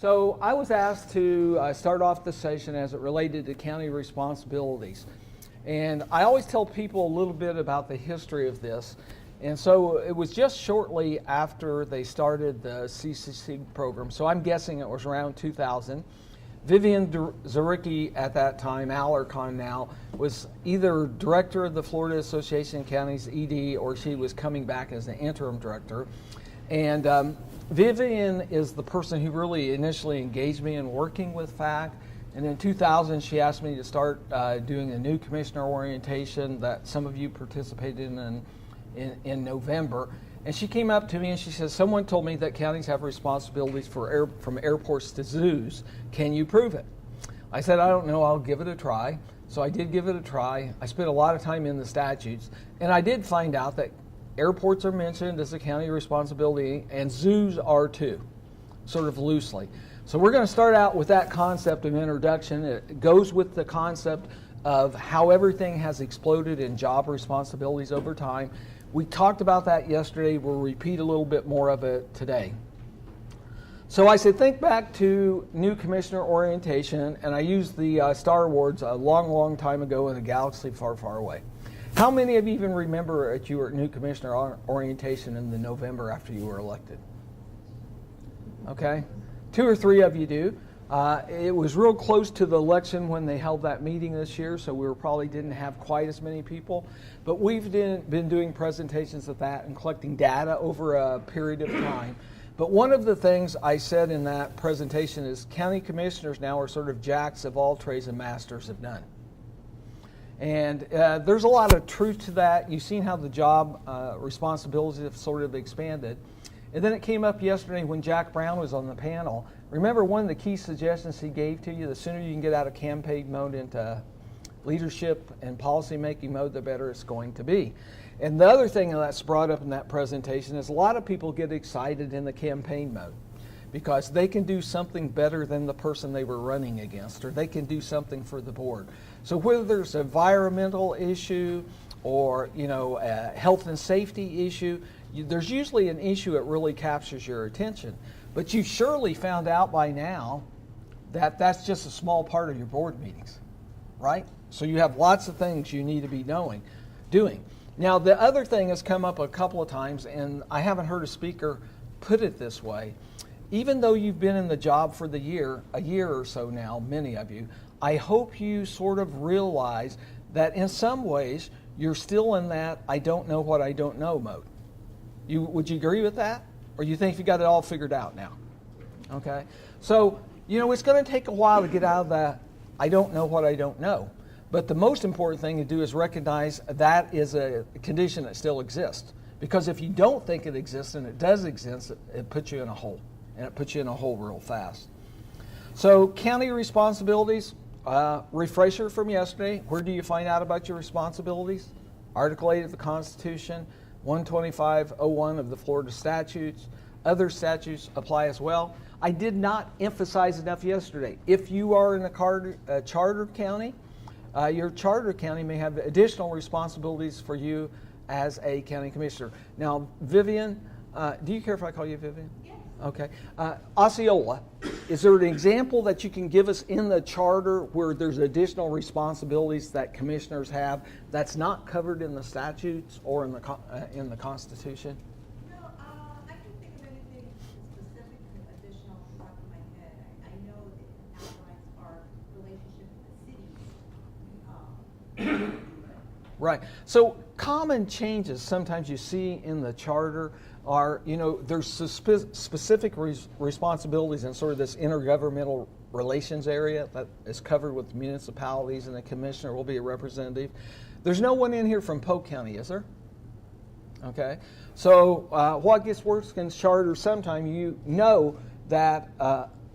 So I was asked to start off the session as it related to county responsibilities. And I always tell people a little bit about the history of this. And so it was just shortly after they started the CCC program. So I'm guessing it was around 2000. Vivian Zaricki at that time, Alarcon now, was either director of the Florida Association of Counties, ED, or she was coming back as the interim director. And Vivian is the person who really initially engaged me in working with FAC. And in 2000, she asked me to start doing a new commissioner orientation that some of you participated in November. And she came up to me and she says, someone told me that counties have responsibilities from airports to zoos. Can you prove it? I said, I don't know, I'll give it a try. So I did give it a try. I spent a lot of time in the statutes. And I did find out that airports are mentioned as a county responsibility and zoos are too, sort of loosely. So we're going to start out with that concept of introduction. It goes with the concept of how everything has exploded in job responsibilities over time. We talked about that yesterday. We'll repeat a little bit more of it today. So I said, think back to new commissioner orientation, and I used the Star Wars a long, long time ago in a galaxy far, far away. How many of you even remember that you were at new commissioner orientation in the November after you were elected? Okay, 2 or 3 of you do. It was real close to the election when they held that meeting this year, so we probably didn't have quite as many people. But we've been doing presentations of that and collecting data over a period of time. But one of the things I said in that presentation is county commissioners now are sort of jacks of all trades and masters of none. And there's a lot of truth to that. You've seen how the job responsibilities have sort of expanded. And then it came up yesterday when Jack Brown was on the panel. Remember, one of the key suggestions he gave to you, the sooner you can get out of campaign mode into leadership and policy-making mode, the better it's going to be. And the other thing that's brought up in that presentation is a lot of people get excited in the campaign mode because they can do something better than the person they were running against, or they can do something for the board. So whether there's an environmental issue or a health and safety issue, there's usually an issue that really captures your attention. But you surely found out by now that that's just a small part of your board meetings, right? So you have lots of things you need to be doing. Now, the other thing has come up a couple of times, and I haven't heard a speaker put it this way. Even though you've been in the job for a year or so now, many of you, I hope you sort of realize that in some ways you're still in that I don't know what I don't know mode. Would you agree with that? Or you think you got it all figured out now? Okay. So, it's going to take a while to get out of that I don't know what I don't know. But the most important thing to do is recognize that is a condition that still exists. Because if you don't think it exists and it does exist, it puts you in a hole. And it puts you in a hole real fast. So county responsibilities, refresher from yesterday. Where do you find out about your responsibilities? Article 8 of the Constitution, 125.01 of the Florida statutes. Other statutes apply as well. I did not emphasize enough yesterday. If you are in a charter county, your charter county may have additional responsibilities for you as a county commissioner. Now, Vivian, do you care if I call you Vivian? Yes. Okay. Osceola, is there an example that you can give us in the charter where there's additional responsibilities that commissioners have that's not covered in the statutes or in the Constitution? No, I can't think of anything specific and additional off the top of my head. I know it outlines our relationship with the cities. Right. So common changes sometimes you see in the charter are, there's specific responsibilities in sort of this intergovernmental relations area that is covered with municipalities, and the commissioner will be a representative. There's no one in here from Polk County, is there? Okay. So what gets worse in charter sometime, that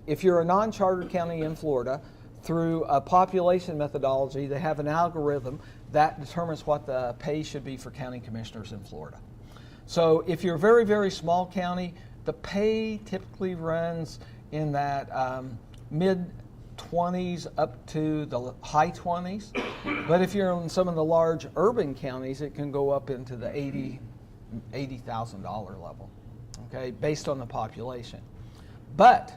if you're a non-chartered county in Florida, through a population methodology, they have an algorithm that determines what the pay should be for county commissioners in Florida. So if you're a very, very small county, the pay typically runs in that mid-20s up to the high 20s. But if you're in some of the large urban counties, it can go up into the $80,000 level, okay, based on the population. But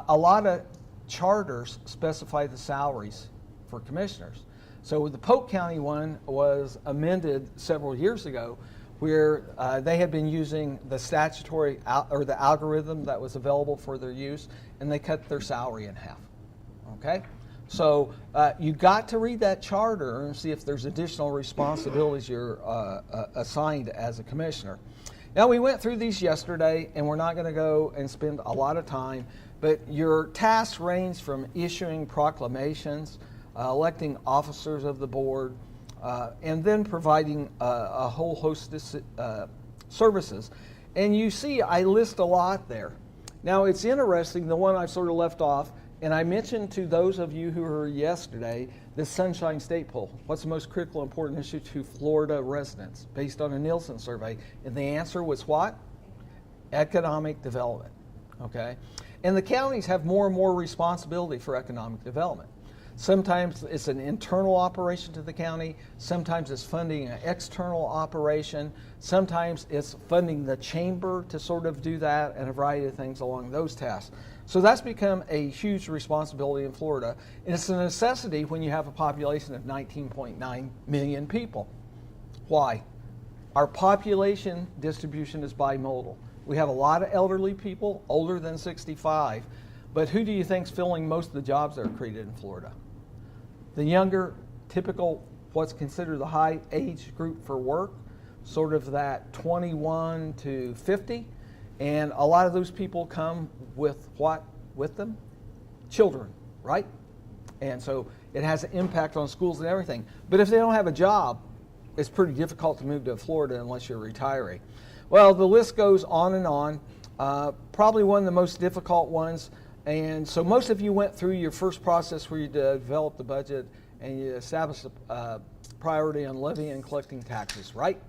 a lot of charters specify the salaries for commissioners. So the Polk County one was amended several years ago, where they had been using the statutory or the algorithm that was available for their use, and they cut their salary in half. Okay, so you got to read that charter and see if there's additional responsibilities you're assigned as a commissioner. Now, we went through these yesterday, and we're not going to go and spend a lot of time, but your tasks range from issuing proclamations, electing officers of the board, and then providing a whole host of services. And you see, I list a lot there. Now, it's interesting, the one I sort of left off, and I mentioned to those of you who were yesterday, the Sunshine State Poll. What's the most critical important issue to Florida residents based on a Nielsen survey? And the answer was what? Economic development. Okay? And the counties have more and more responsibility for economic development. Sometimes it's an internal operation to the county. Sometimes it's funding an external operation. Sometimes it's funding the chamber to sort of do that, and a variety of things along those tasks. So that's become a huge responsibility in Florida. And it's a necessity when you have a population of 19.9 million people. Why? Our population distribution is bimodal. We have a lot of elderly people, older than 65. But who do you think's filling most of the jobs that are created in Florida? The younger, typical, what's considered the high age group for work, sort of that 21 to 50. And a lot of those people come with what with them? Children, right? And so it has an impact on schools and everything. But if they don't have a job, it's pretty difficult to move to Florida unless you're a retiree. Well, the list goes on and on. Probably one of the most difficult ones. And so most of you went through your first process where you developed the budget and you established a priority on levying and collecting taxes, right?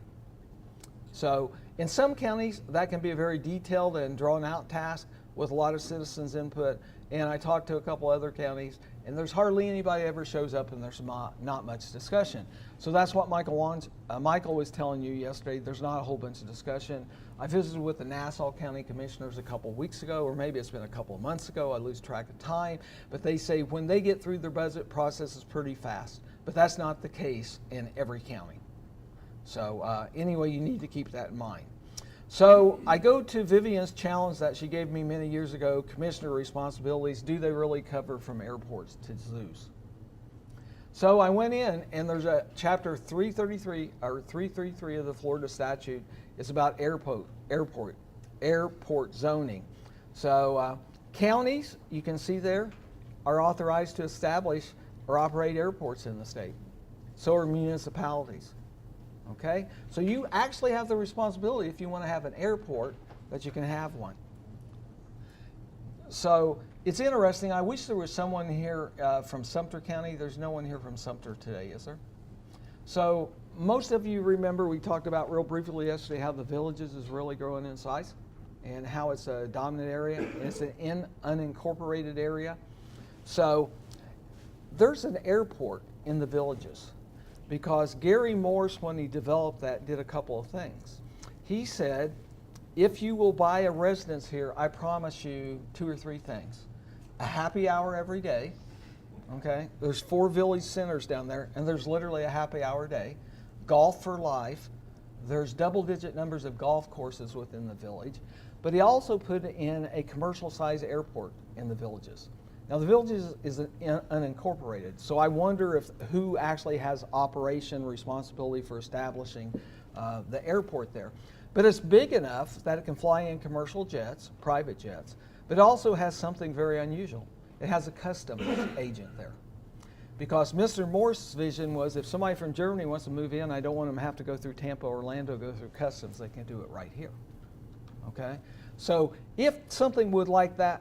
So in some counties, that can be a very detailed and drawn out task with a lot of citizens' input. And I talked to a couple other counties, and there's hardly anybody ever shows up, and there's not much discussion. So that's what Michael was telling you yesterday. There's not a whole bunch of discussion. I visited with the Nassau County Commissioners a couple of weeks ago, or maybe it's been a couple of months ago. I lose track of time. But they say when they get through their budget process, it's pretty fast. But that's not the case in every county. So anyway, you need to keep that in mind. So I go to Vivian's challenge that she gave me many years ago, commissioner responsibilities. Do they really cover from airports to zoos? So I went in, and there's a chapter 333 of the Florida statute. It's about airport zoning. So counties, you can see there, are authorized to establish or operate airports in the state. So are municipalities. Okay, so you actually have the responsibility, if you want to have an airport, that you can have one. So it's interesting. I wish there was someone here from Sumter County. There's no one here from Sumter today, is there? So most of you remember we talked about real briefly yesterday how the Villages is really growing in size and how it's a dominant area. It's an unincorporated area. So there's an airport in the Villages, because Gary Morse, when he developed that, did a couple of things. He said, if you will buy a residence here, I promise you 2 or 3 things. A happy hour every day, okay? There's 4 village centers down there, and there's literally a happy hour a day. Golf for life. There's double-digit numbers of golf courses within the village. But he also put in a commercial-sized airport in the Villages. Now, the Villages is unincorporated, so I wonder who actually has operation responsibility for establishing the airport there. But it's big enough that it can fly in commercial jets, private jets, but it also has something very unusual. It has a customs agent there. Because Mr. Morse's vision was, if somebody from Germany wants to move in, I don't want them to have to go through Tampa, Orlando, go through customs. They can do it right here. Okay? So if something would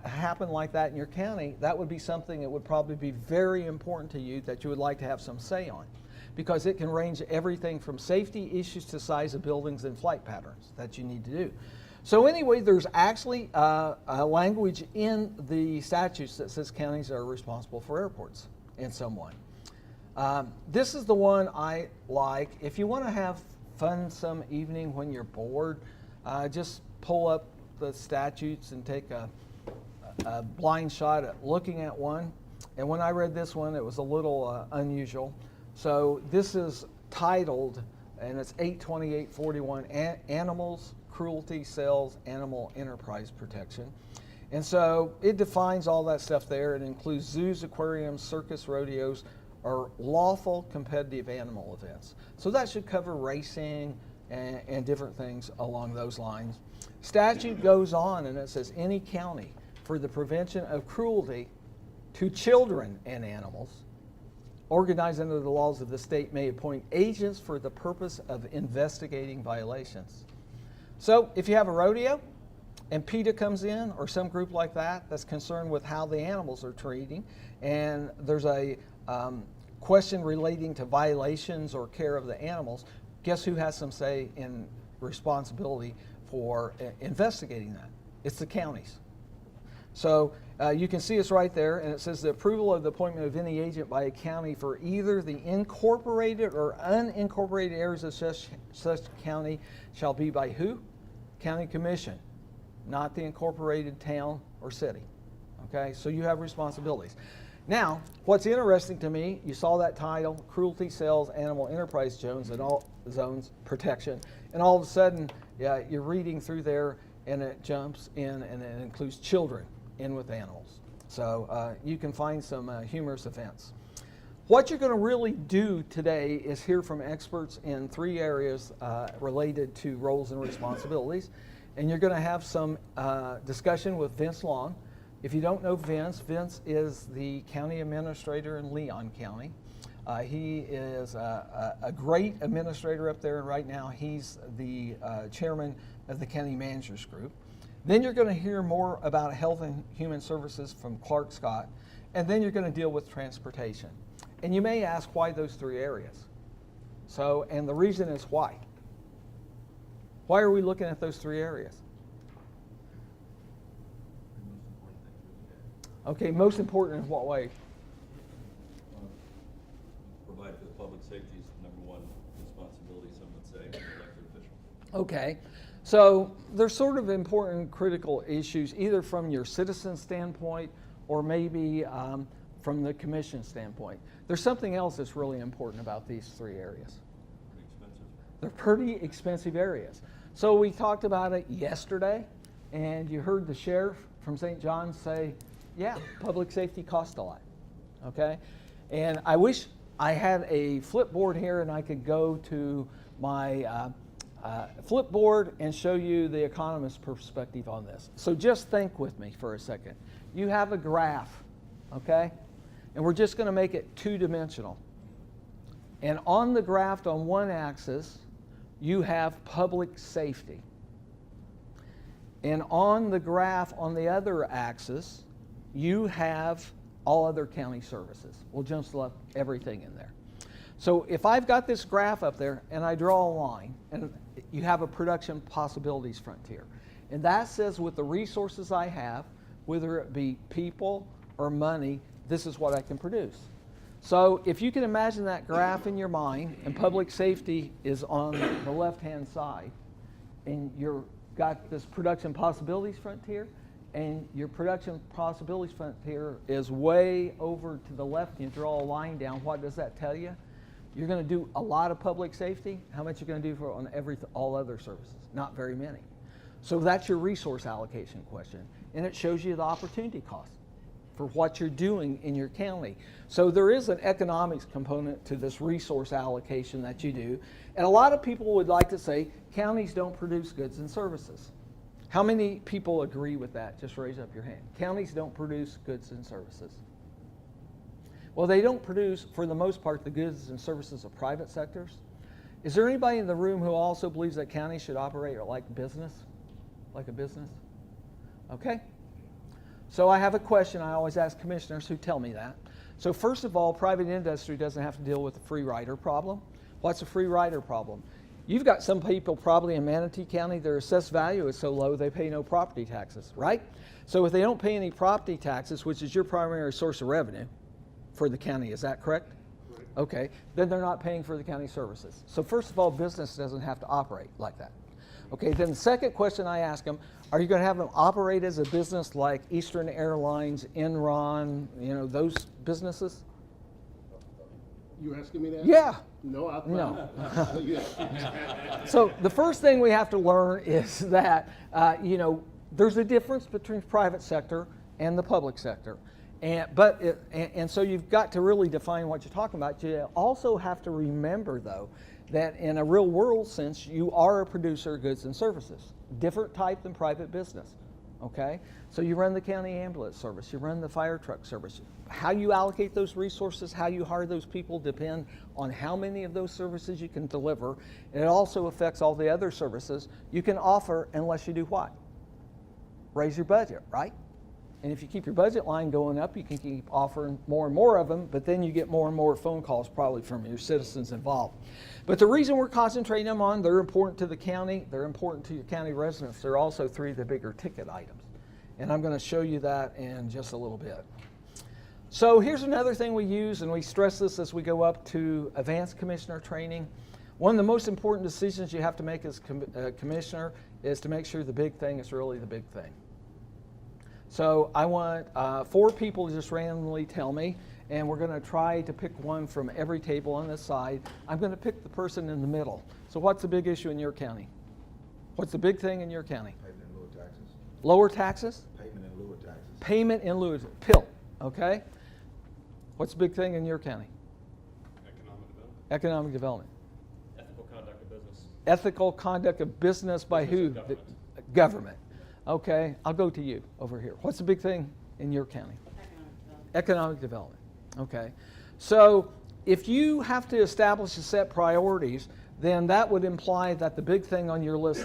happen like that in your county, that would be something that would probably be very important to you that you would like to have some say on, because it can range everything from safety issues to size of buildings and flight patterns that you need to do. So anyway, there's actually a language in the statutes that says counties are responsible for airports in some way. This is the one I like. If you want to have fun some evening when you're bored, just pull up the statutes and take a blind shot at looking at one. And when I read this one, it was a little unusual. So this is titled, and it's 82841, Animals, Cruelty, Sales, Animal Enterprise Protection. And so it defines all that stuff there. It includes zoos, aquariums, circus, rodeos, or lawful competitive animal events. So that should cover racing and different things along those lines. Statute goes on and it says any county for the prevention of cruelty to children and animals organized under the laws of the state may appoint agents for the purpose of investigating violations. So if you have a rodeo and PETA comes in or some group like that that's concerned with how the animals are treating, and there's a question relating to violations or care of the animals, guess who has some say in responsibility for investigating that? It's the counties. So you can see it's right there, and it says the approval of the appointment of any agent by a county for either the incorporated or unincorporated areas of such county shall be by who? County Commission, not the incorporated town or city. Okay, so you have responsibilities. Now, what's interesting to me, you saw that title, Cruelty, Sales, Animal Enterprise Zones, and all zones protection, and all of a sudden, yeah, you're reading through there, and it jumps in, and it includes children in with animals. So you can find some humorous events. What you're going to really do today is hear from experts in 3 areas related to roles and responsibilities, and you're going to have some discussion with Vince Long. If you don't know Vince, Vince is the county administrator in Leon County. He is a great administrator up there, and right now he's the chairman of the county managers group. Then you're going to hear more about Health and Human Services from Clark Scott, and then you're going to deal with transportation. And you may ask why those 3 areas. So, and the reason is why. Why are we looking at those 3 areas? Okay, most important in what way? Provide for the public safety is #1 responsibility, some would say, of an elected official. Okay, so there's sort of important critical issues either from your citizen standpoint or maybe from the commission standpoint. There's something else that's really important about these 3 areas. Pretty expensive. They're pretty expensive areas. So we talked about it yesterday, and you heard the sheriff from St. John's say, yeah, public safety costs a lot, okay? And I wish I had a flipboard here and I could go to my flipboard and show you the economist's perspective on this. So just think with me for a second. You have a graph, okay? And we're just going to make it 2-dimensional. And on the graph on one axis, you have public safety. And on the graph on the other axis, you have all other county services. We'll just lump everything in there. So if I've got this graph up there and I draw a line, and you have a production possibilities frontier, and that says with the resources I have, whether it be people or money, this is what I can produce. So if you can imagine that graph in your mind, and public safety is on the left-hand side, and you've got this production possibilities frontier, and your production possibilities frontier is way over to the left, and you draw a line down, what does that tell you? You're going to do a lot of public safety. How much you're going to do for on all other services? Not very many. So that's your resource allocation question, and it shows you the opportunity cost for what you're doing in your county. So there is an economics component to this resource allocation that you do, and a lot of people would like to say counties don't produce goods and services. How many people agree with that? Just raise up your hand. Counties don't produce goods and services. Well, they don't produce, for the most part, the goods and services of private sectors. Is there anybody in the room who also believes that counties should operate like business? Like a business? Okay. So I have a question I always ask commissioners who tell me that. So first of all, private industry doesn't have to deal with the free rider problem. What's a free rider problem? You've got some people probably in Manatee County, their assessed value is so low they pay no property taxes, right? So if they don't pay any property taxes, which is your primary source of revenue for the county, is that correct? Correct. Okay, then they're not paying for the county services. So first of all, business doesn't have to operate like that. Okay, then the second question I ask them, are you going to have them operate as a business like Eastern Airlines, Enron, those businesses? You asking me that? Yeah. No, I No. Yeah. So the first thing we have to learn is that, there's a difference between private sector and the public sector. And so you've got to really define what you're talking about. You also have to remember, though, that in a real world sense, you are a producer of goods and services, different type than private business. Okay? So you run the county ambulance service, you run the fire truck service. How you allocate those resources, how you hire those people depend on how many of those services you can deliver. And it also affects all the other services you can offer unless you do what? Raise your budget, right? And if you keep your budget line going up, you can keep offering more and more of them, but then you get more and more phone calls probably from your citizens involved. But the reason we're concentrating them on, they're important to the county, they're important to your county residents, they're also three of the bigger ticket items. And I'm going to show you that in just a little bit. So here's another thing we use, and we stress this as we go up to advanced commissioner training. One of the most important decisions you have to make as commissioner is to make sure the big thing is really the big thing. So I want 4 people to just randomly tell me, and we're going to try to pick one from every table on this side. I'm going to pick the person in the middle. So what's the big issue in your county? What's the big thing in your county? Payment in lieu of taxes. Lower taxes? Payment in lieu of taxes. Payment in lieu of PIL, okay? What's the big thing in your county? Economic development. Economic development. Ethical conduct of business. Ethical conduct of business by Business who? and government. The government. Okay, I'll go to you over here. What's the big thing in your county? Economic development. Okay. So if you have to establish a set priorities, then that would imply that the big thing on your list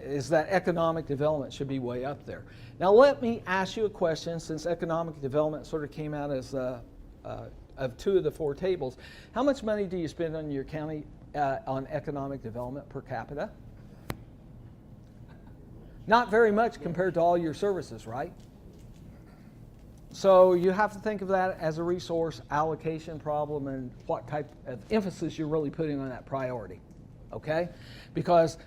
is that economic development should be way up there. Now let me ask you a question, since economic development sort of came out as of 2 of the 4 tables. How much money do you spend on your county on economic development per capita? Not very much compared to all your services, right? So you have to think of that as a resource allocation problem and what type of emphasis you're really putting on that priority, okay? Because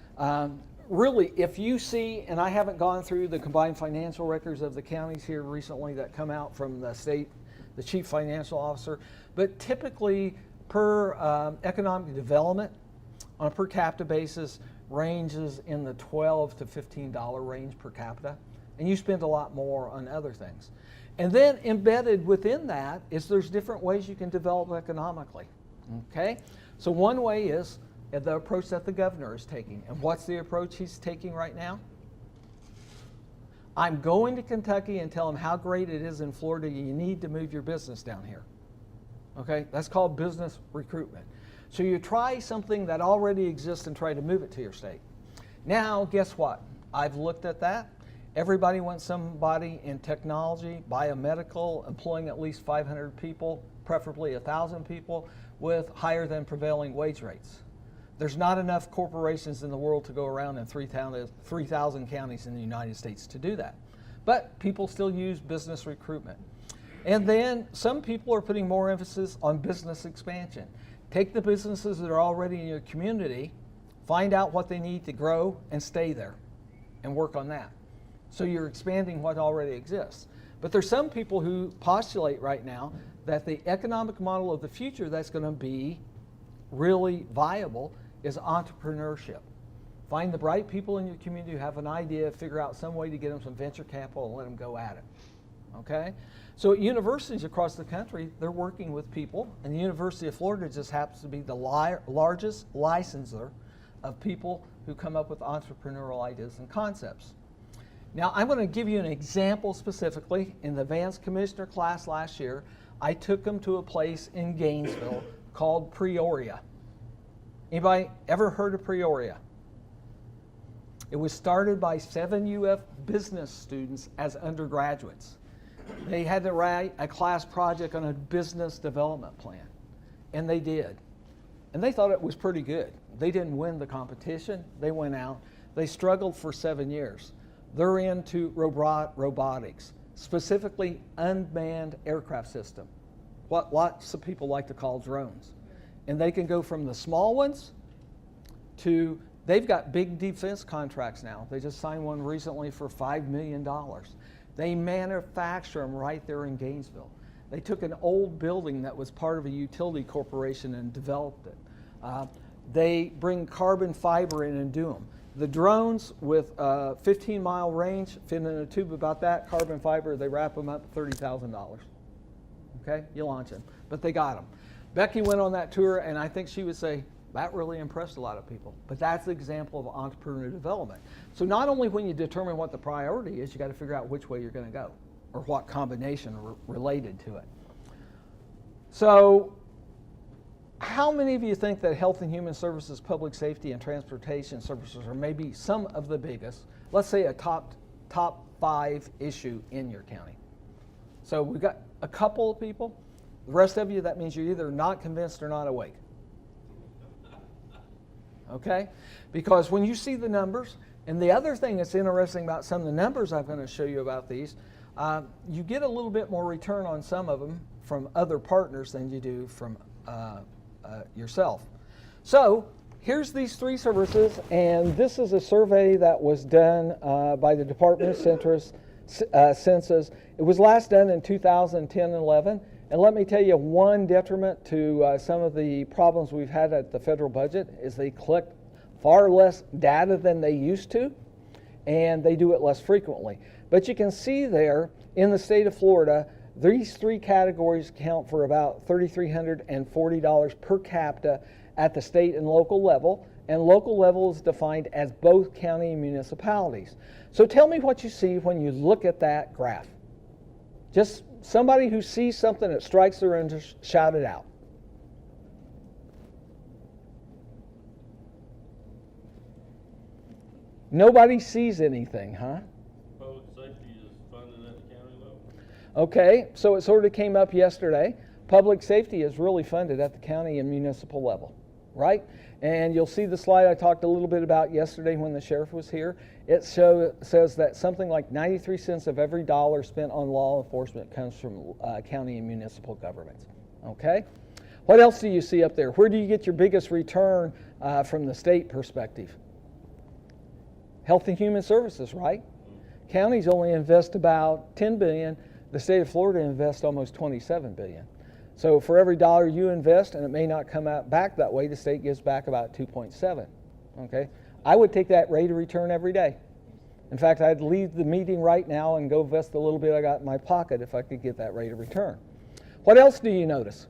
really, if you see, and I haven't gone through the combined financial records of the counties here recently that come out from the state, the chief financial officer, but typically per economic development on a per capita basis ranges in the $12 to $15 range per capita, and you spend a lot more on other things. And then embedded within that is there's different ways you can develop economically, okay? So one way is the approach that the governor is taking. And what's the approach he's taking right now? I'm going to Kentucky and tell him how great it is in Florida. You need to move your business down here, okay? That's called business recruitment. So you try something that already exists and try to move it to your state. Now, guess what? I've looked at that. Everybody wants somebody in technology, biomedical, employing at least 500 people, preferably 1,000 people, with higher than prevailing wage rates. There's not enough corporations in the world to go around in 3,000 counties in the United States to do that. But people still use business recruitment. And then some people are putting more emphasis on business expansion. Take the businesses that are already in your community, find out what they need to grow, and stay there and work on that. So you're expanding what already exists. But there's some people who postulate right now that the economic model of the future that's going to be really viable is entrepreneurship. Find the bright people in your community who have an idea, figure out some way to get them some venture capital and let them go at it. Okay? So at universities across the country, they're working with people, and the University of Florida just happens to be the largest licenser of people who come up with entrepreneurial ideas and concepts. Now, I'm going to give you an example specifically. In the advanced commissioner class last year, I took them to a place in Gainesville called Peoria. Anybody ever heard of Peoria? It was started by 7 UF business students as undergraduates. They had to write a class project on a business development plan, and they did. And they thought it was pretty good. They didn't win the competition. They went out. They struggled for 7 years. They're into robotics, specifically unmanned aircraft system, what lots of people like to call drones. And they can go from the small ones to They've got big defense contracts now. They just signed one recently for $5 million. They manufacture them right there in Gainesville. They took an old building that was part of a utility corporation and developed it. They bring carbon fiber in and do them. The drones with a 15-mile range fit in a tube about that, carbon fiber, they wrap them up, $30,000. Okay, you launch them, but they got them. Becky went on that tour, and I think she would say, that really impressed a lot of people. But that's an example of entrepreneurial development. So not only when you determine what the priority is, you got to figure out which way you're going to go or what combination related to it. So how many of you think that Health and Human Services, Public Safety, and Transportation Services are maybe some of the biggest, let's say a top 5 issue in your county? So we've got a couple of people. The rest of you, that means you're either not convinced or not awake. Okay? Because when you see the numbers, and the other thing that's interesting about some of the numbers I'm going to show you about these, you get a little bit more return on some of them from other partners than you do from yourself. So here's these 3 services, and this is a survey that was done by the Department of Census. It was last done in 2010 and 11. And let me tell you, one detriment to some of the problems we've had at the federal budget is they collect far less data than they used to, and they do it less frequently. But you can see there in the state of Florida, these 3 categories count for about $3,340 per capita at the state and local level, and local level is defined as both county and municipalities. So tell me what you see when you look at that graph. Just somebody who sees something that strikes their interest, shout it out. Nobody sees anything, huh? Public safety is funded at the county level? Okay, so it sort of came up yesterday. Public safety is really funded at the county and municipal level, right? And you'll see the slide I talked a little bit about yesterday when the sheriff was here. It says that something like 93 cents of every dollar spent on law enforcement comes from county and municipal governments, okay? What else do you see up there? Where do you get your biggest return from the state perspective? Health and Human Services, right? Counties only invest about $10 billion. The state of Florida invests almost $27 billion. So for every dollar you invest, and it may not come out back that way, the state gives back about 2.7. Okay, I would take that rate of return every day. In fact, I'd leave the meeting right now and go invest the little bit I got in my pocket if I could get that rate of return. What else do you notice?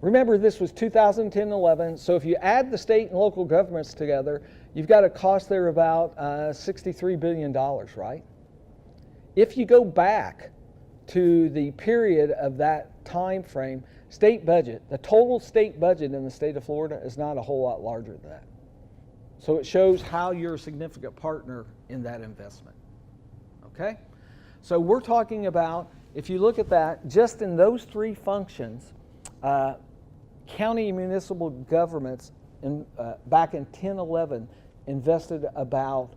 Remember, this was 2010-11, so if you add the state and local governments together, you've got a cost there about $63 billion, right? If you go back to the period of that time frame, state budget, the total state budget in the state of Florida is not a whole lot larger than that. So it shows how you're a significant partner in that investment. Okay? So we're talking about, if you look at that, just in those 3 functions, county and municipal governments back in 10-11 invested about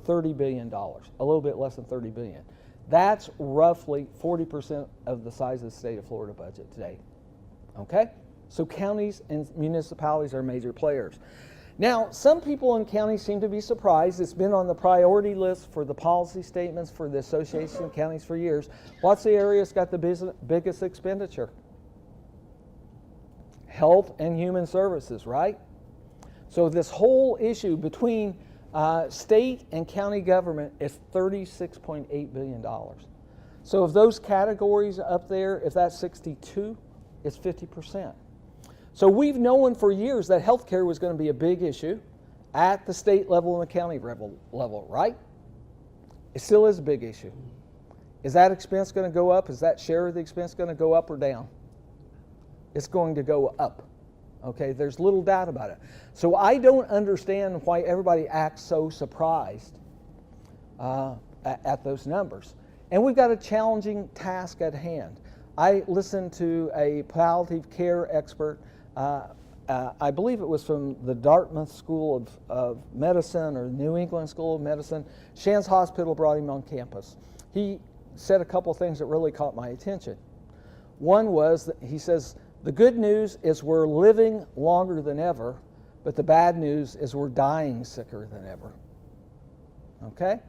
$30 billion, a little bit less than $30 billion. That's roughly 40% of the size of the state of Florida budget today. Okay? So counties and municipalities are major players. Now, some people in counties seem to be surprised. It's been on the priority list for the policy statements for the Association of Counties for years. What's the area that's got the biggest expenditure? Health and Human Services, right? So this whole issue between state and county government is $36.8 billion. So if those categories up there, if that's 62, it's 50%. So we've known for years that healthcare was going to be a big issue at the state level and the county level, right? It still is a big issue. Is that expense going to go up? Is that share of the expense going to go up or down? It's going to go up. Okay, there's little doubt about it. So I don't understand why everybody acts so surprised at those numbers. And we've got a challenging task at hand. I listened to a palliative care expert, I believe it was from the Dartmouth School of Medicine or New England School of Medicine. Shands Hospital brought him on campus. He said a couple things that really caught my attention. One was that he says, The good news is we're living longer than ever, but the bad news is we're dying sicker than ever. Okay?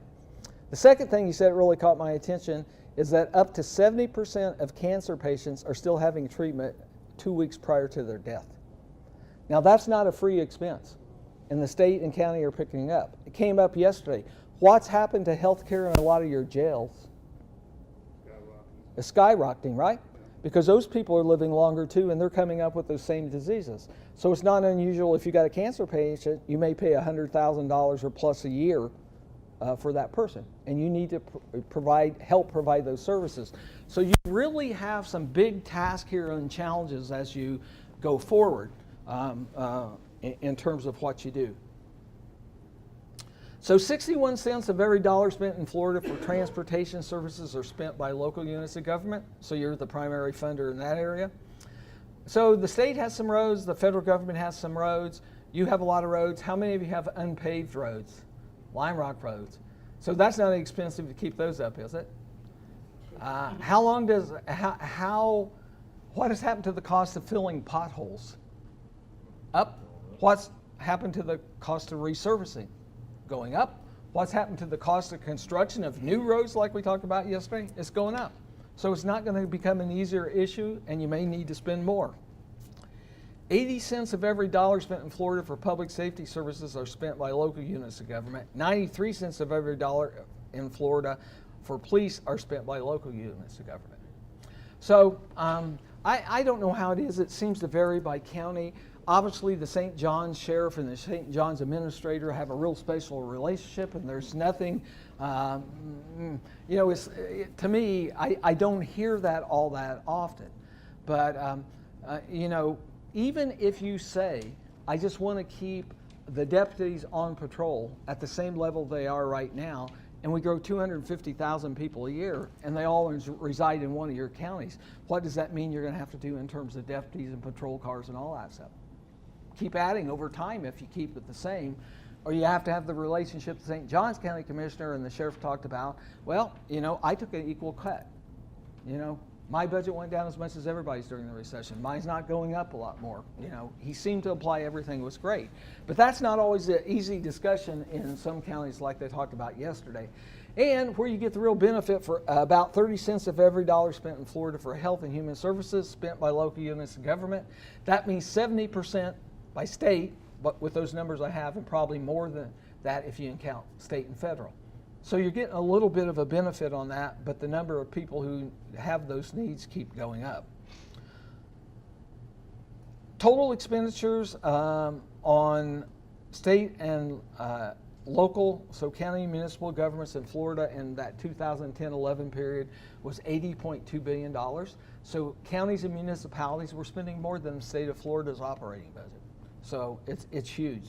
The second thing you said really caught my attention is that up to 70% of cancer patients are still having treatment 2 weeks prior to their death. Now, that's not a free expense, and the state and county are picking up. It came up yesterday. What's happened to healthcare in a lot of your jails? It's skyrocketing, right? Because those people are living longer too, and they're coming up with those same diseases. So it's not unusual if you got a cancer patient, you may pay $100,000 or plus a year for that person, and you need to help provide those services. So you really have some big tasks here and challenges as you go forward in terms of what you do. So 61 cents of every dollar spent in Florida for transportation services are spent by local units of government. So you're the primary funder in that area. So the state has some roads, the federal government has some roads. You have a lot of roads. How many of you have unpaved roads? Lime rock roads. So that's not expensive to keep those up, is it? What has happened to the cost of filling potholes? Up. What's happened to the cost of resurfacing? Going up. What's happened to the cost of construction of new roads like we talked about yesterday? It's going up. So it's not going to become an easier issue, and you may need to spend more. 80 cents of every dollar spent in Florida for public safety services are spent by local units of government. 93 cents of every dollar in Florida for police are spent by local units of government. So I don't know how it is. It seems to vary by county. Obviously, the St. John's sheriff and the St. John's administrator have a real special relationship, and there's nothing, to me, I don't hear that all that often. But, even if you say, I just want to keep the deputies on patrol at the same level they are right now, and we grow 250,000 people a year, and they all reside in one of your counties, what does that mean you're going to have to do in terms of deputies and patrol cars and all that stuff? Keep adding over time if you keep it the same, or you have to have the relationship the St. John's County Commissioner and the sheriff talked about. Well, I took an equal cut. My budget went down as much as everybody's during the recession. Mine's not going up a lot more. He seemed to imply everything was great. But that's not always an easy discussion in some counties like they talked about yesterday. And where you get the real benefit for about 30 cents of every dollar spent in Florida for health and human services spent by local units of government. That means 70% by state, but with those numbers I have, and probably more than that if you count state and federal. So you're getting a little bit of a benefit on that, but the number of people who have those needs keep going up. Total expenditures on state and local, so county and municipal governments in Florida in that 2010-11 period was $80.2 billion. So counties and municipalities were spending more than the state of Florida's operating budget. So it's huge.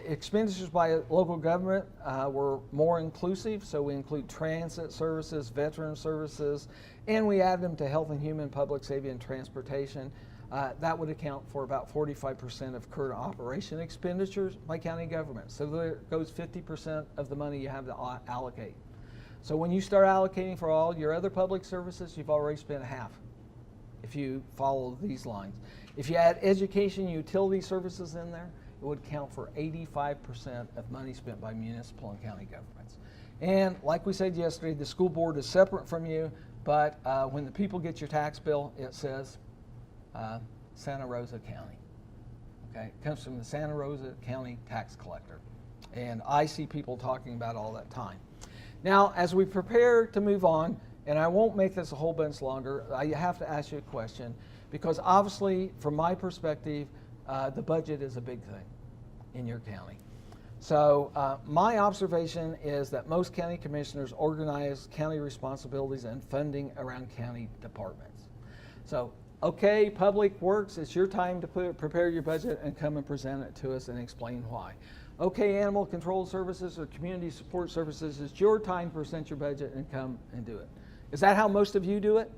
Expenditures by local government were more inclusive, so we include transit services, veteran services, and we add them to health and human, public safety, and transportation. That would account for about 45% of current operation expenditures by county government. So there goes 50% of the money you have to allocate. So when you start allocating for all your other public services, you've already spent half if you follow these lines. If you add education, utility services in there, it would count for 85% of money spent by municipal and county governments. And like we said yesterday, the school board is separate from you, but when the people get your tax bill, it says Santa Rosa County. Okay, it comes from the Santa Rosa County tax collector. And I see people talking about all that time. Now, as we prepare to move on, and I won't make this a whole bunch longer, I have to ask you a question, because obviously, from my perspective, the budget is a big thing in your county. So my observation is that most county commissioners organize county responsibilities and funding around county departments. So, okay, Public Works, it's your time to prepare your budget and come and present it to us and explain why. Okay, Animal Control Services or Community Support Services, it's your time to present your budget and come and do it. Is that how most of you do it?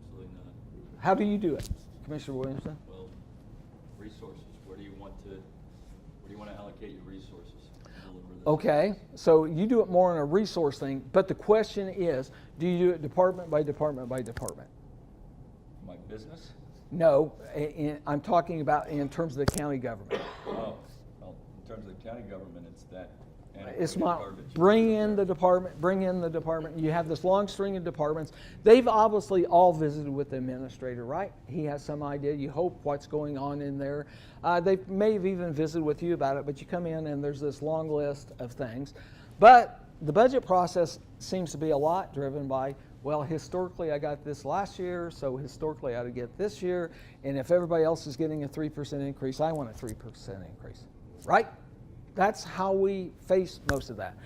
Absolutely not. How do you do it, Commissioner Williamson? Well, resources. Where do you want to allocate your resources to deliver this? Okay, so you do it more on a resource thing, but the question is, do you do it department by department by department? My business? No, I'm talking about in terms of the county government. Oh, well, in terms of the county government, it's that. It's antiquated not, garbage. bring in the department. You have this long string of departments. They've obviously all visited with the administrator, right? He has some idea, you hope, what's going on in there. They may have even visited with you about it, but you come in and there's this long list of things. But the budget process seems to be a lot driven by, well, historically I got this last year, so historically I ought to get this year. And if everybody else is getting a 3% increase, I want a 3% increase, right? That's how we face most of that.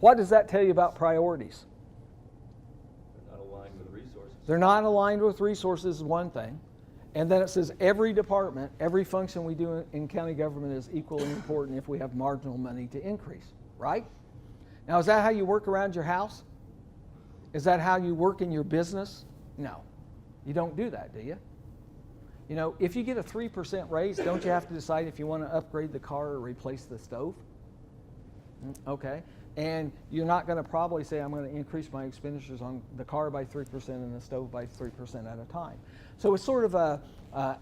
What does that tell you about priorities? They're not aligned with resources. They're not aligned with resources is one thing. And then it says every department, every function we do in county government is equally important if we have marginal money to increase, right? Now, is that how you work around your house? Is that how you work in your business? No. You don't do that, do you? You know, if you get a 3% raise, don't you have to decide if you want to upgrade the car or replace the stove? Okay. And you're not going to probably say, I'm going to increase my expenditures on the car by 3% and the stove by 3% at a time. So it's sort of a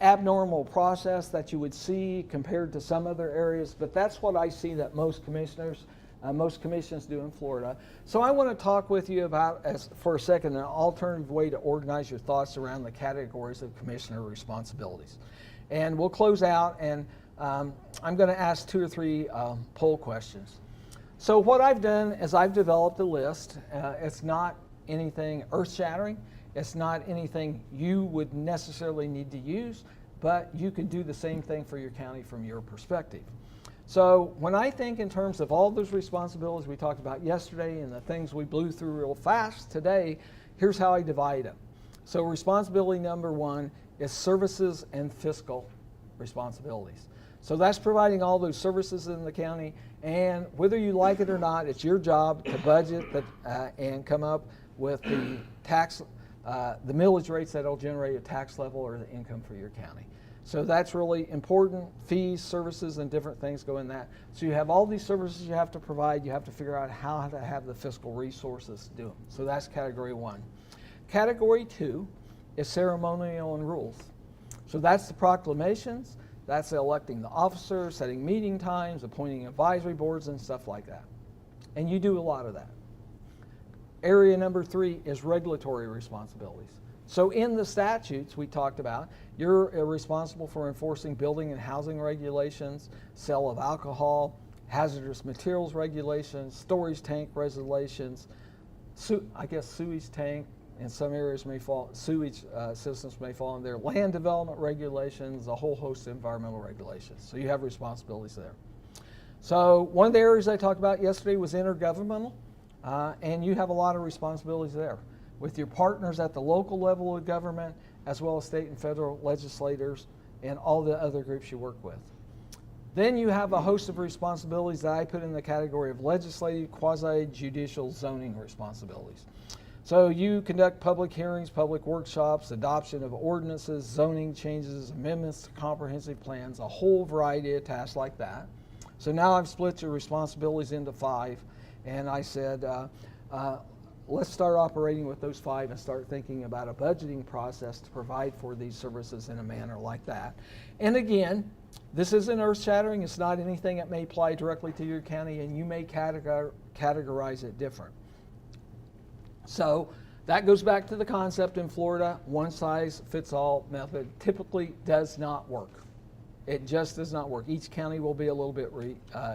abnormal process that you would see compared to some other areas, but that's what I see that most commissions do in Florida. So I want to talk with you about, for a second, an alternative way to organize your thoughts around the categories of commissioner responsibilities. And we'll close out, and I'm going to ask 2 or 3 poll questions. So what I've done is I've developed a list. It's not anything earth-shattering. It's not anything you would necessarily need to use, but you can do the same thing for your county from your perspective. So when I think in terms of all those responsibilities we talked about yesterday and the things we blew through real fast today, here's how I divide them. So responsibility number 1 is services and fiscal responsibilities. So that's providing all those services in the county, and whether you like it or not, it's your job to budget and come up with the tax, the millage rates that will generate a tax level or the income for your county. So that's really important. Fees, services, and different things go in that. So you have all these services you have to provide. You have to figure out how to have the fiscal resources to do them. So that's category 1. Category 2 is ceremonial and rules. So that's the proclamations. That's electing the officers, setting meeting times, appointing advisory boards, and stuff like that. And you do a lot of that. Area number 3 is regulatory responsibilities. So in the statutes we talked about, you're responsible for enforcing building and housing regulations, sale of alcohol, hazardous materials regulations, storage tank regulations, sewage tank in some areas may fall, sewage systems may fall in there, land development regulations, a whole host of environmental regulations. So you have responsibilities there. So one of the areas I talked about yesterday was intergovernmental, and you have a lot of responsibilities there with your partners at the local level of government, as well as state and federal legislators and all the other groups you work with. Then you have a host of responsibilities that I put in the category of legislative, quasi-judicial zoning responsibilities. So you conduct public hearings, public workshops, adoption of ordinances, zoning changes, amendments to comprehensive plans, a whole variety of tasks like that. So now I've split your responsibilities into 5, and I said, let's start operating with those 5 and start thinking about a budgeting process to provide for these services in a manner like that. And again, this isn't earth-shattering. It's not anything that may apply directly to your county, and you may categorize it different. So that goes back to the concept in Florida, one-size-fits-all method typically does not work. It just does not work. Each county will be a little bit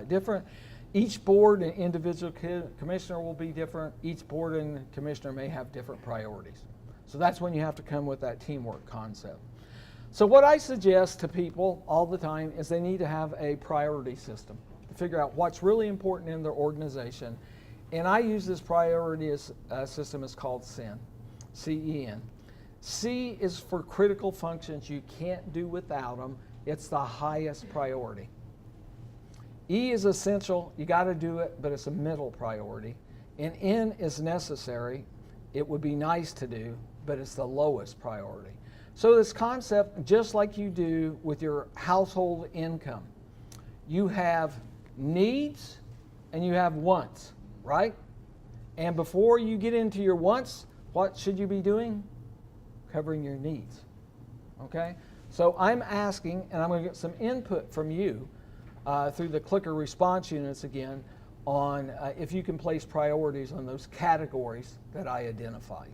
different. Each board and individual commissioner will be different. Each board and commissioner may have different priorities. So that's when you have to come with that teamwork concept. So what I suggest to people all the time is they need to have a priority system to figure out what's really important in their organization. And I use this priority system. It's called CEN, C-E-N. C is for critical functions you can't do without them. It's the highest priority. E is essential. You got to do it, but it's a middle priority. And N is necessary. It would be nice to do, but it's the lowest priority. So this concept, just like you do with your household income, you have needs and you have wants, right? And before you get into your wants, what should you be doing? Covering your needs, okay? So I'm asking, and I'm going to get some input from you through the clicker response units again on if you can place priorities on those categories that I identify.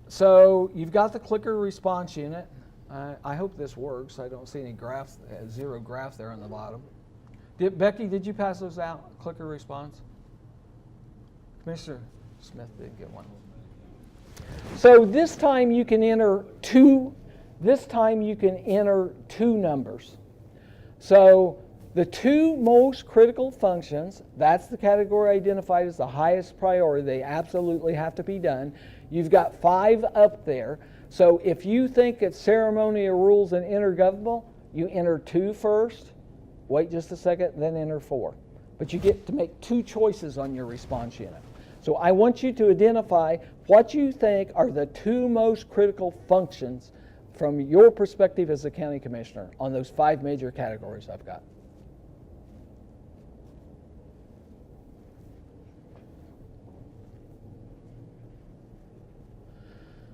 So you've got the clicker response unit. I hope this works. I don't see any graphs, zero graph there on the bottom. Becky, did you pass those out, clicker response? Commissioner Smith didn't get one. So this time you can enter two numbers. So the two most critical functions, that's the category identified as the highest priority. They absolutely have to be done. You've got 5 up there. So if you think it's ceremonial rules and intergovernmental, you enter 2 first, wait just a second, then enter 4. But you get to make 2 choices on your response unit. So I want you to identify what you think are the 2 most critical functions from your perspective as a county commissioner on those 5 major categories I've got.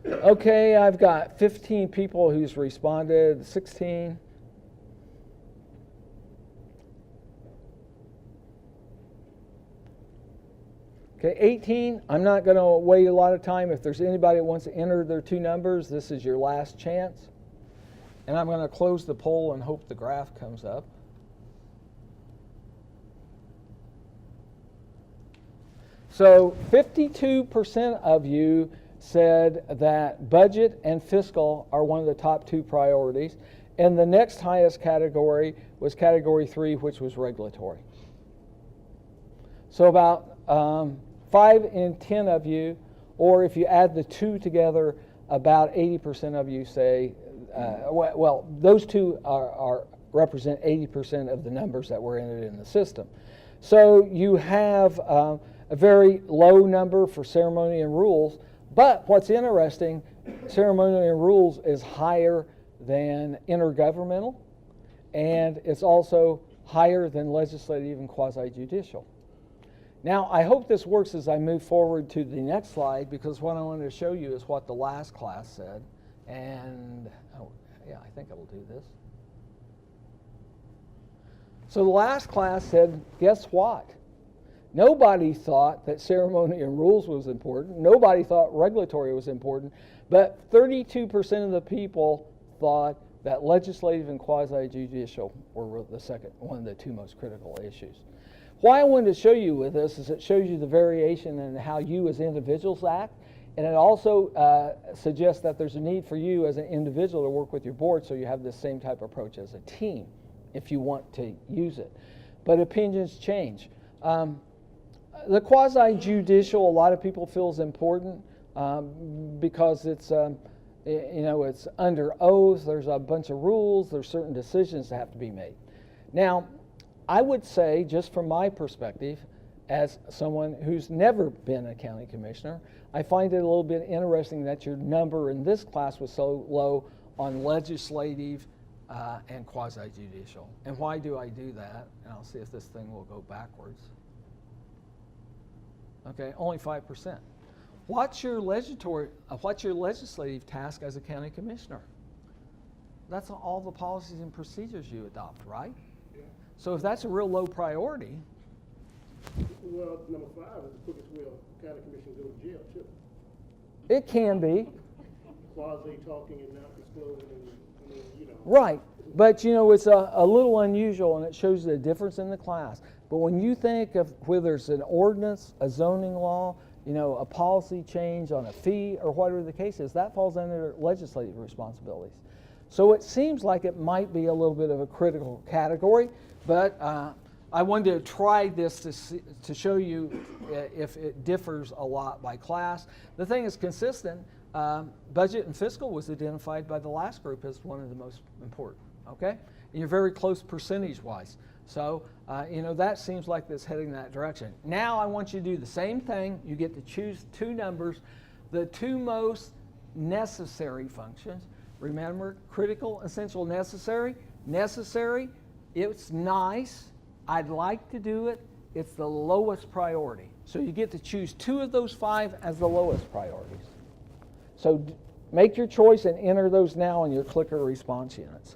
Okay, I've got 15 people who's responded, 16. Okay, 18, I'm not going to wait a lot of time. If there's anybody that wants to enter their 2 numbers, this is your last chance. And I'm going to close the poll and hope the graph comes up. So 52% of you said that budget and fiscal are one of the top 2 priorities. And the next highest category was category 3, which was regulatory. So about 5 in 10 of you, or if you add the 2 together, about 80% of you say, well, those 2 represent 80% of the numbers that were entered in the system. So you have a very low number for ceremony and rules, but what's interesting, ceremony and rules is higher than intergovernmental, and it's also higher than legislative and quasi-judicial. Now, I hope this works as I move forward to the next slide, because what I wanted to show you is what the last class said. And, oh, yeah, I think it'll do this. So the last class said, guess what? Nobody thought that ceremony and rules was important. Nobody thought regulatory was important. But 32% of the people thought that legislative and quasi-judicial were the second, one of the 2 most critical issues. Why I wanted to show you with this is it shows you the variation in how you as individuals act, and it also suggests that there's a need for you as an individual to work with your board so you have the same type of approach as a team if you want to use it. But opinions change. The quasi-judicial, a lot of people feel is important because it's, it's under oath, there's a bunch of rules, there's certain decisions that have to be made. Now, I would say, just from my perspective, as someone who's never been a county commissioner, I find it a little bit interesting that your number in this class was so low on legislative and quasi-judicial. And why do I do that? And I'll see if this thing will go backwards. Okay, only 5%. What's your legislative task as a county commissioner? That's all the policies and procedures you adopt, right? So if that's a real low priority. Well, number 5 is the quickest way a county commission go to jail, too. It can be. Quasi talking and not disclosing, and, Right, but it's a little unusual, and it shows the difference in the class. But when you think of whether it's an ordinance, a zoning law, a policy change on a fee, or whatever the case is, that falls under legislative responsibilities. So it seems like it might be a little bit of a critical category, but I wanted to try this to show you if it differs a lot by class. The thing is consistent. Budget and fiscal was identified by the last group as one of the most important, okay? And you're very close percentage-wise. So, that seems like it's heading that direction. Now I want you to do the same thing. You get to choose 2 numbers, the 2 most necessary functions. Remember, critical, essential, necessary. Necessary, it's nice. I'd like to do it. It's the lowest priority. So you get to choose 2 of those 5 as the lowest priorities. So Make your choice and enter those now in your clicker response units.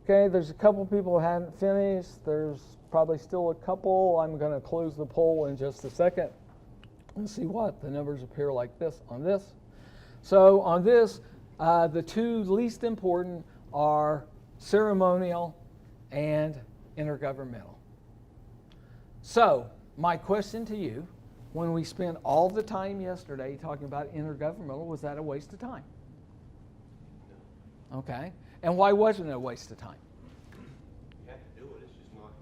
Okay, there's a couple people who haven't finished. There's probably still a couple. I'm going to close the poll in just a second and see what the numbers appear like this on this. So on this, the two least important are ceremonial and intergovernmental. So my question to you, when we spent all the time yesterday talking about intergovernmental, was that a waste of time? Okay. And why wasn't it a waste of time? You have to do it, it's just not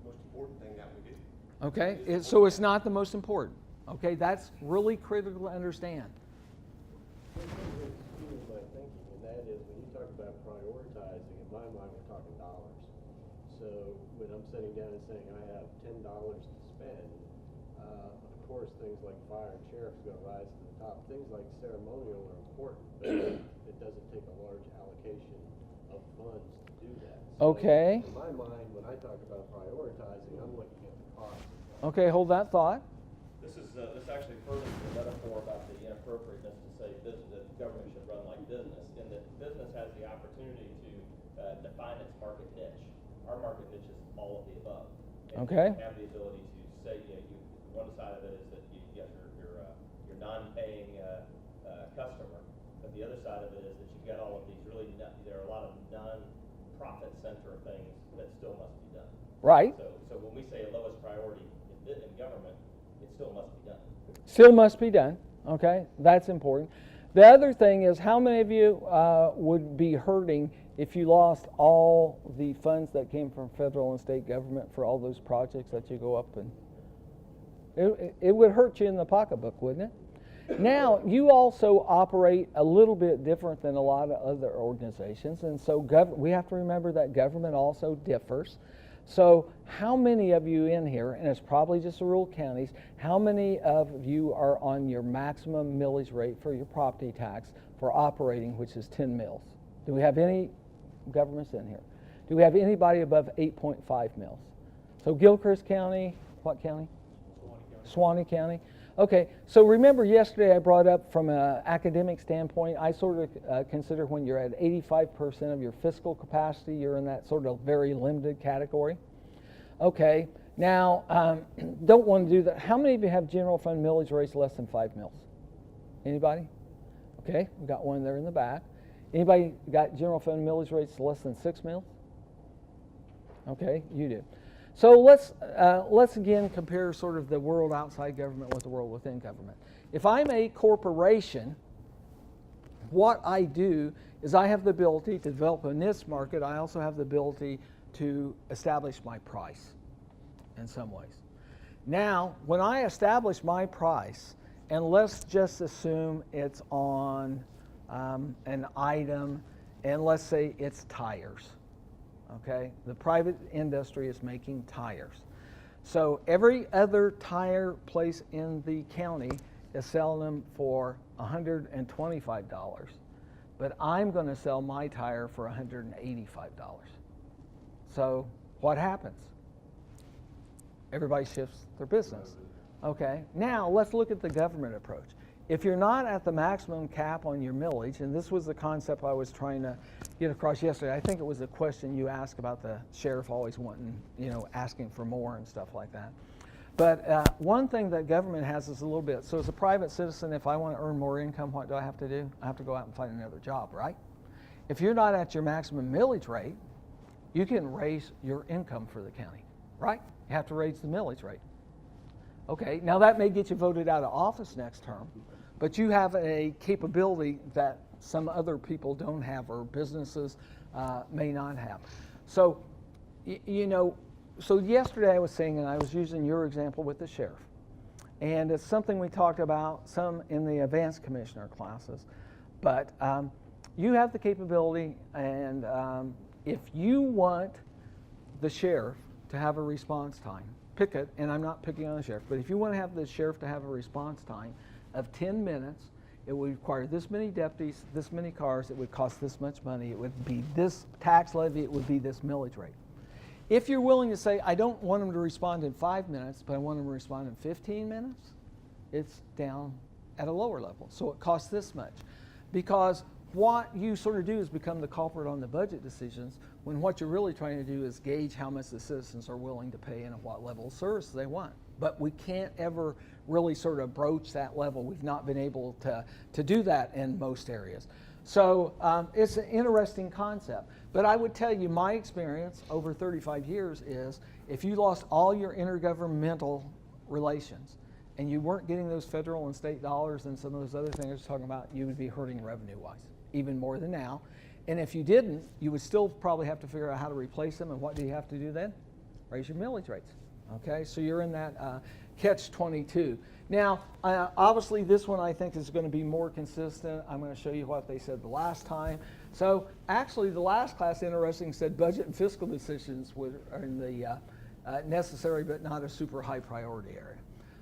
the most important thing that we do. Okay, so it's not the most important. Okay, that's really critical to understand. My thinking, and that is when you talk about prioritizing, in my mind, we're talking dollars. So when I'm sitting down and saying I have $10 to spend, of course things like fire and sheriff's going to rise to the top. Things like ceremonial are important, but it doesn't take a large allocation of funds to do that. So Okay. in my mind, when I talk about prioritizing, I'm looking at the cost. Okay, hold that thought. This actually furthers the metaphor about the inappropriateness to say that government should run like business, in that business has the opportunity to define its market niche. Our market niche is all of the above. And Okay. you have the ability to say, one side of it is that you get your non-paying customer, but the other side of it is that you've got all of these there are a lot of non-profit center things that still must be done. Right. So when we say lowest priority in government, it still must be done. Still must be done. Okay, that's important. The other thing is, how many of you would be hurting if you lost all the funds that came from federal and state government for all those projects that you go up and... It would hurt you in the pocketbook, wouldn't it? Now, you also operate a little bit different than a lot of other organizations, and so we have to remember that government also differs. So how many of you in here, and it's probably just the rural counties, how many of you are on your maximum millage rate for your property tax for operating, which is 10 mills? Do we have any governments in here? Do we have anybody above 8.5 mills? So Gilchrist County, what county? Suwannee County. Okay, so remember yesterday I brought up from an academic standpoint, I sort of consider when you're at 85% of your fiscal capacity, you're in that sort of very limited category. Okay, now, don't want to do that. How many of you have general fund millage rates less than 5 mils? Anybody? Okay, we got one there in the back. Anybody got general fund millage rates less than 6 mils? Okay, you do. So let's again compare sort of the world outside government with the world within government. If I'm a corporation, what I do is I have the ability to develop a niche market. I also have the ability to establish my price in some ways. Now, when I establish my price, and let's just assume it's on an item, and let's say it's tires. Okay, the private industry is making tires. So every other tire place in the county is selling them for $125, but I'm going to sell my tire for $185. So what happens? Everybody shifts their business. Okay, now let's look at the government approach. If you're not at the maximum cap on your millage, and this was the concept I was trying to get across yesterday, I think it was a question you asked about the sheriff always wanting, asking for more and stuff like that. But one thing that government has is a little bit, so as a private citizen, if I want to earn more income, what do I have to do? I have to go out and find another job, right? If you're not at your maximum millage rate, you can raise your income for the county, right? You have to raise the millage rate. Okay, now that may get you voted out of office next term, but you have a capability that some other people don't have or businesses may not have. So, so yesterday I was saying, and I was using your example with the sheriff, and it's something we talked about some in the advanced commissioner classes, but you have the capability, and if you want the sheriff to have a response time, pick it, and I'm not picking on the sheriff, but if you want to have the sheriff to have a response time of 10 minutes, it would require this many deputies, this many cars, it would cost this much money, it would be this tax levy, it would be this millage rate. If you're willing to say, I don't want them to respond in 5 minutes, but I want them to respond in 15 minutes, it's down at a lower level. So it costs this much. Because what you sort of do is become the culprit on the budget decisions, when what you're really trying to do is gauge how much the citizens are willing to pay and at what level of service they want. But we can't ever really sort of broach that level. We've not been able to do that in most areas. So it's an interesting concept. But I would tell you, my experience over 35 years is if you lost all your intergovernmental relations and you weren't getting those federal and state dollars and some of those other things I was talking about, you would be hurting revenue-wise, even more than now. And if you didn't, you would still probably have to figure out how to replace them. And what do you have to do then? Raise your millage rates. Okay, so you're in that catch-22. Now, obviously, this one I think is going to be more consistent. I'm going to show you what they said the last time. So, actually, the last class, interesting, said budget and fiscal decisions are in the necessary but not a super high priority area.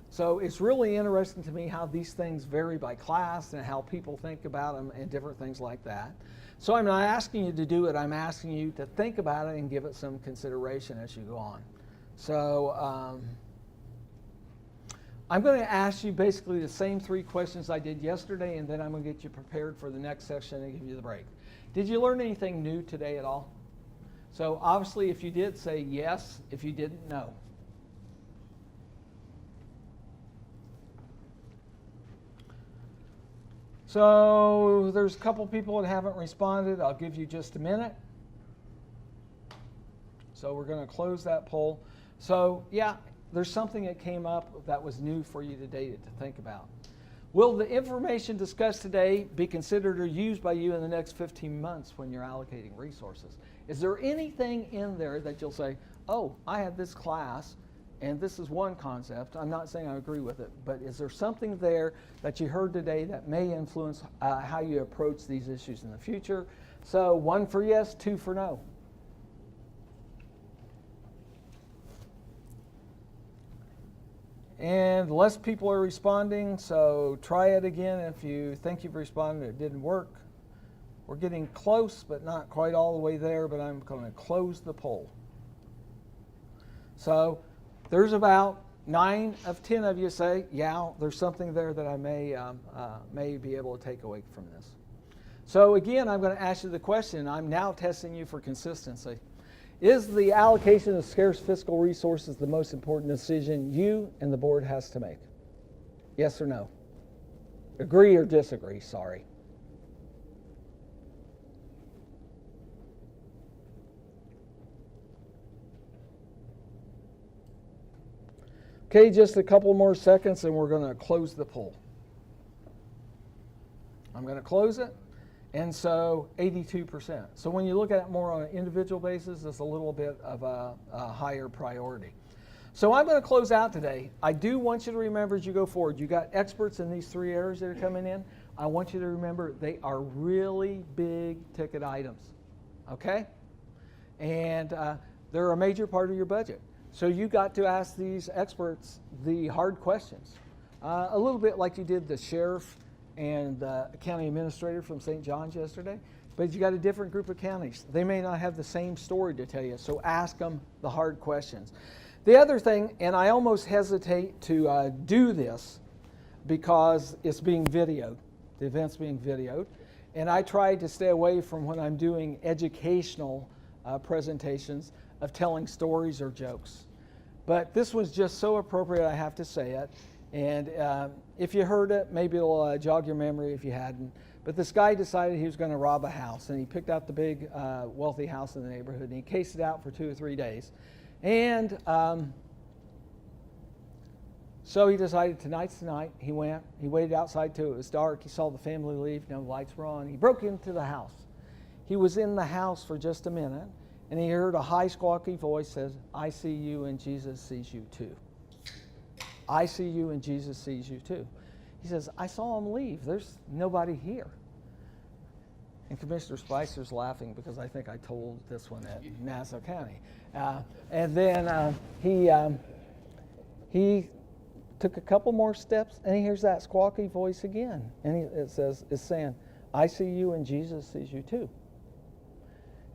So, it's really interesting to me how these things vary by class and how people think about them and different things like that. So, I'm not asking you to do it. I'm asking you to think about it and give it some consideration as you go on. So, I'm going to ask you basically the same 3 questions I did yesterday, and then I'm going to get you prepared for the next section and give you the break. Did you learn anything new today at all? So obviously, if you did, say yes. If you didn't, no. So there's a couple people that haven't responded. I'll give you just a minute. So we're going to close that poll. So yeah, there's something that came up that was new for you today to think about. Will the information discussed today be considered or used by you in the next 15 months when you're allocating resources? Is there anything in there that you'll say, oh, I had this class, and this is one concept. I'm not saying I agree with it, but is there something there that you heard today that may influence how you approach these issues in the future? So 1 for yes, 2 for no. And less people are responding, so try it again if you think you've responded, it didn't work. We're getting close, but not quite all the way there, but I'm going to close the poll. So there's about 9 of 10 of you say, yeah, there's something there that I may be able to take away from this. So again, I'm going to ask you the question. I'm now testing you for consistency. Is the allocation of scarce fiscal resources the most important decision you and the board has to make? Yes or no? Agree or disagree, sorry. Okay, just a couple more seconds and we're going to close the poll. I'm going to close it. And so 82%. So when you look at it more on an individual basis, it's a little bit of a higher priority. So I'm going to close out today. I do want you to remember as you go forward, you got experts in these 3 areas that are coming in. I want you to remember they are really big ticket items, okay? And they're a major part of your budget. So you got to ask these experts the hard questions. A little bit like you did the sheriff and the county administrator from St. John's yesterday, but you got a different group of counties. They may not have the same story to tell you, so ask them the hard questions. The other thing, and I almost hesitate to do this because it's being videoed, the event's being videoed, and I try to stay away from when I'm doing educational presentations of telling stories or jokes. But this was just so appropriate I have to say it. And if you heard it, maybe it'll jog your memory if you hadn't. But this guy decided he was going to rob a house, and he picked out the big wealthy house in the neighborhood, and he cased it out for 2 or 3 days. And so he decided tonight's the night. He went, he waited outside till it was dark. He saw the family leave, no lights were on. He broke into the house. He was in the house for just a minute, and he heard a high squawky voice says, I see you and Jesus sees you too. I see you and Jesus sees you too. He says, I saw him leave. There's nobody here. And Commissioner Spicer's laughing because I think I told this one at Nassau County. And then he Took a couple more steps, and he hears that squawky voice again. And it's saying, I see you and Jesus sees you too.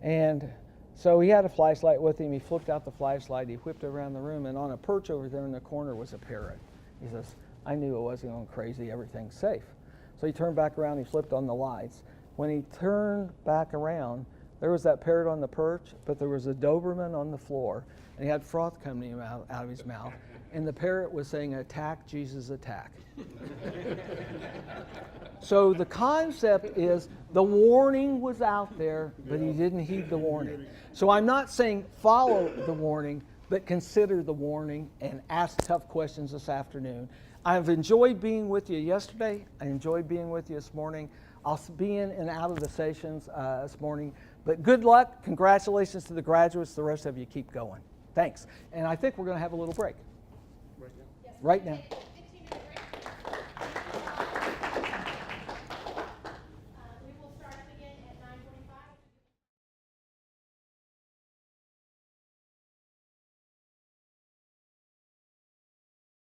And so he had a flashlight with him. He flipped out the flashlight. He whipped around the room, and on a perch over there in the corner was a parrot. He says, I knew it wasn't going crazy. Everything's safe. So he turned back around. He flipped on the lights. When he turned back around, there was that parrot on the perch, but there was a Doberman on the floor, and he had froth coming out of his mouth. And the parrot was saying, attack, Jesus, attack. So the concept is the warning was out there, but he didn't heed the warning. So I'm not saying follow the warning, but consider the warning and ask tough questions this afternoon. I've enjoyed being with you yesterday. I enjoyed being with you this morning. I'll be in and out of the sessions this morning. But good luck. Congratulations to the graduates. The rest of you keep going. Thanks. And I think we're going to have a little break. Right now. Right now.